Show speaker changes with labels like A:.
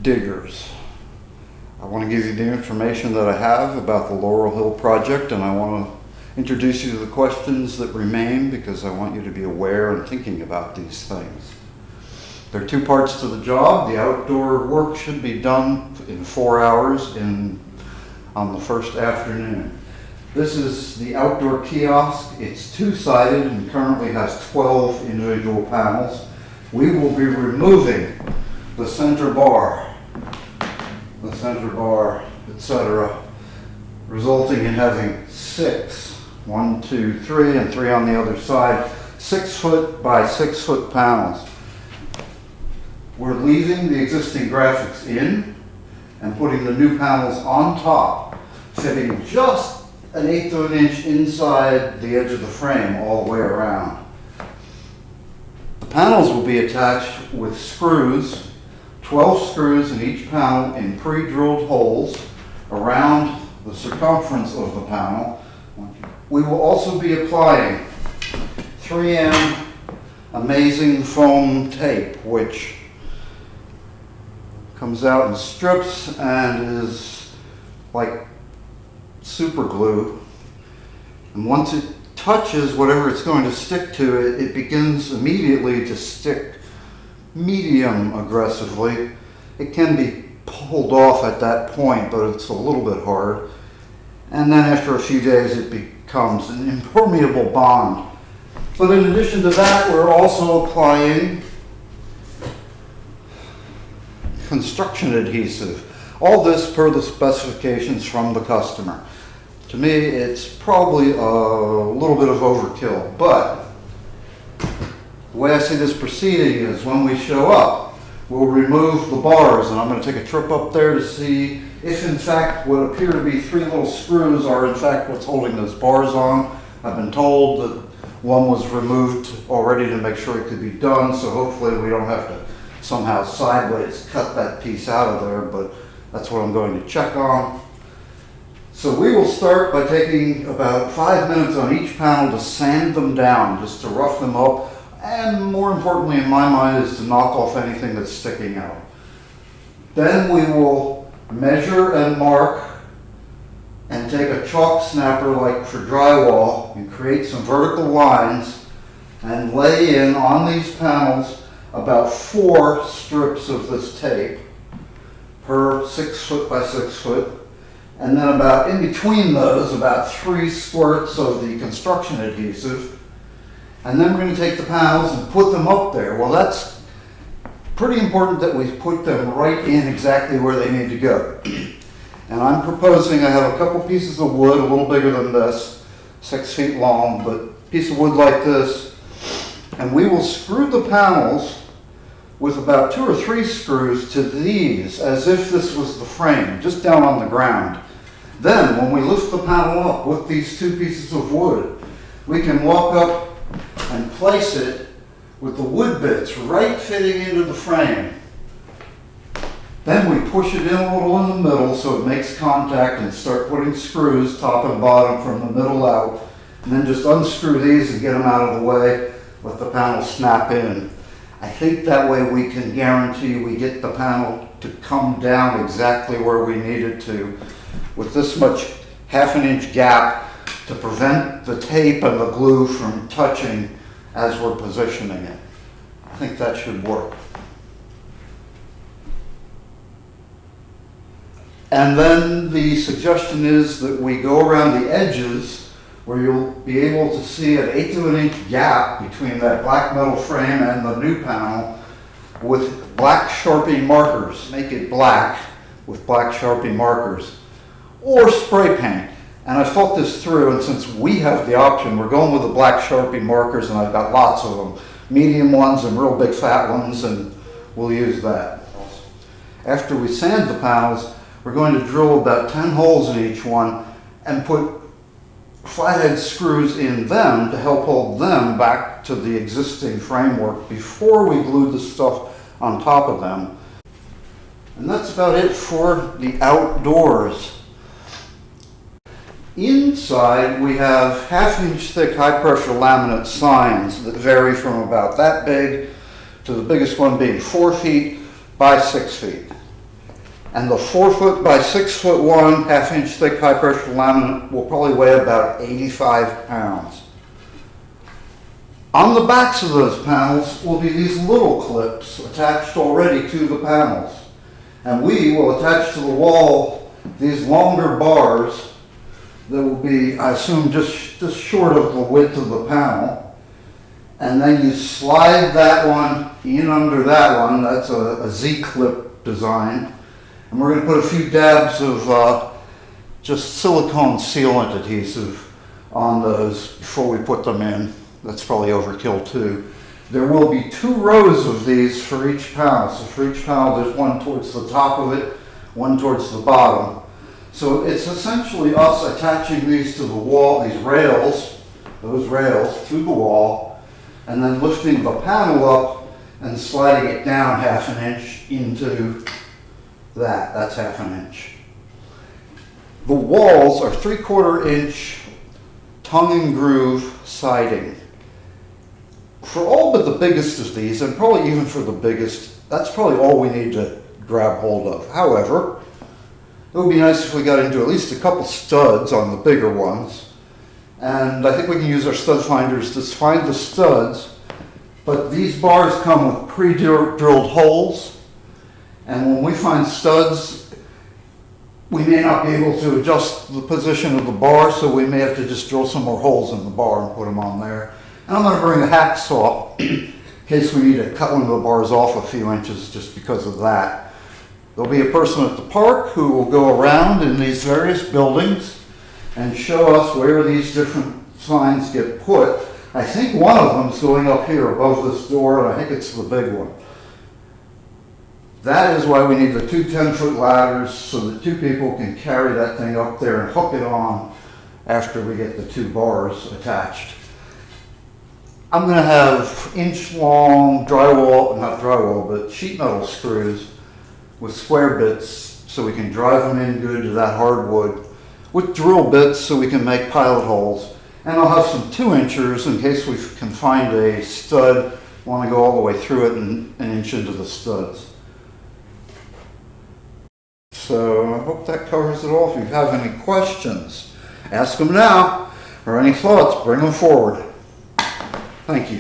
A: diggers. I want to give you the information that I have about the Laurel Hill project, and I want to introduce you to the questions that remain because I want you to be aware and thinking about these things. There are two parts to the job. The outdoor work should be done in 4 hours on the first afternoon. This is the outdoor kiosk. It's two-sided and currently has 12 individual panels. We will be removing the center bar, etc., resulting in having 6, 1, 2, 3, and 3 on the other side, 6-foot by 6-foot panels. We're leaving the existing graphics in and putting the new panels on top, fitting just an 1/8 of an inch inside the edge of the frame all the way around. The panels will be attached with screws, 12 screws in each panel in pre-drilled holes around the circumference of the panel. We will also be applying 3M Amazing Foam Tape, which comes out in strips and is like super glue. And once it touches whatever it's going to stick to, it begins immediately to stick medium aggressively. It can be pulled off at that point, but it's a little bit hard. And then after a few days, it becomes an impermeable bond. But in addition to that, we're also applying construction adhesive. All this per the specifications from the customer. To me, it's probably a little bit of overkill, but the way I see this proceeding is when we show up, we'll remove the bars, and I'm going to take a trip up there to see if in fact what appear to be 3 little screws are in fact what's holding those bars on. I've been told that one was removed already to make sure it could be done, so hopefully we don't have to somehow sideways cut that piece out of there, but that's what I'm going to check on. So we will start by taking about 5 minutes on each panel to sand them down, just to rough them up, and more importantly in my mind is to knock off anything that's sticking out. Then we will measure and mark and take a chalk snapper like for drywall and create some vertical lines and lay in on these panels about 4 strips of this tape per 6-foot by 6-foot, and then about in between those about 3 squirts of the construction adhesive, and then we're going to take the panels and put them up there. Well, that's pretty important that we put them right in exactly where they need to go. And I'm proposing, I have a couple pieces of wood, a little bigger than this, 6 feet long, but a piece of wood like this, and we will screw the panels with about 2 or 3 screws to these as if this was the frame, just down on the ground. Then when we lift the panel up with these 2 pieces of wood, we can walk up and place it with the wood bits right fitting into the frame. Then we push it in a little in the middle so it makes contact and start putting screws top and bottom from the middle out, and then just unscrew these and get them out of the way, let the panel snap in. I think that way we can guarantee we get the panel to come down exactly where we need it to, with this much 1/2 inch gap to prevent the tape and the glue from touching as we're positioning it. I think that should work. And then the suggestion is that we go around the edges where you'll be able to see an 1/8 of an inch gap between that black metal frame and the new panel with black Sharpie markers. Make it black with black Sharpie markers or spray paint. And I thought this through, and since we have the option, we're going with the black Sharpie markers, and I've got lots of them, medium ones and real big fat ones, and we'll use that. After we sand the panels, we're going to drill about 10 holes in each one and put flathead screws in them to help hold them back to the existing framework before we glue the stuff on top of them. And that's about it for the outdoors. Inside we have 1/2 inch thick high pressure laminate signs that vary from about that big to the biggest one being 4 feet by 6 feet. And the 4 foot by 6 foot one, 1/2 inch thick high pressure laminate will probably weigh about 85 pounds. On the backs of those panels will be these little clips attached already to the panels. And we will attach to the wall these longer bars that will be, I assume, just short of the width of the panel. And then you slide that one in under that one. That's a Z-clip design. And we're going to put a few dabs of just silicone sealant adhesive on those before we put them in. That's probably overkill too. There will be 2 rows of these for each panel. So for each panel, there's one towards the top of it, one towards the bottom. So it's essentially us attaching these to the wall, these rails, those rails to the wall, and then lifting the panel up and sliding it down 1/2 inch into that. That's 1/2 inch. The walls are 3/4 inch tongue and groove siding. For all but the biggest of these, and probably even for the biggest, that's probably all we need to grab hold of. However, it would be nice if we got into at least a couple studs on the bigger ones. And I think we can use our stud finders to find the studs. But these bars come with pre-drilled holes. And when we find studs, we may not be able to adjust the position of the bar, so we may have to just drill some more holes in the bar and put them on there. And I'm going to bring a hacksaw in case we need to cut one of the bars off a few inches just because of that. There'll be a person at the park who will go around in these various buildings and show us where these different signs get put. I think one of them is going up here above this door, and I think it's the big one. That is why we need the 2 10-foot ladders so that 2 people can carry that thing up there and hook it on after we get the 2 bars attached. I'm going to have inch-long not drywall, but sheet metal screws with square bits so we can drive them in good to that hardwood, with drill bits so we can make pilot holes. And I'll have some 2-inchers in case we can find a stud, want to go all the way through it and an inch into the studs. So I hope that covers it all. If you have any questions, ask them now, or any thoughts, bring them forward. Thank you.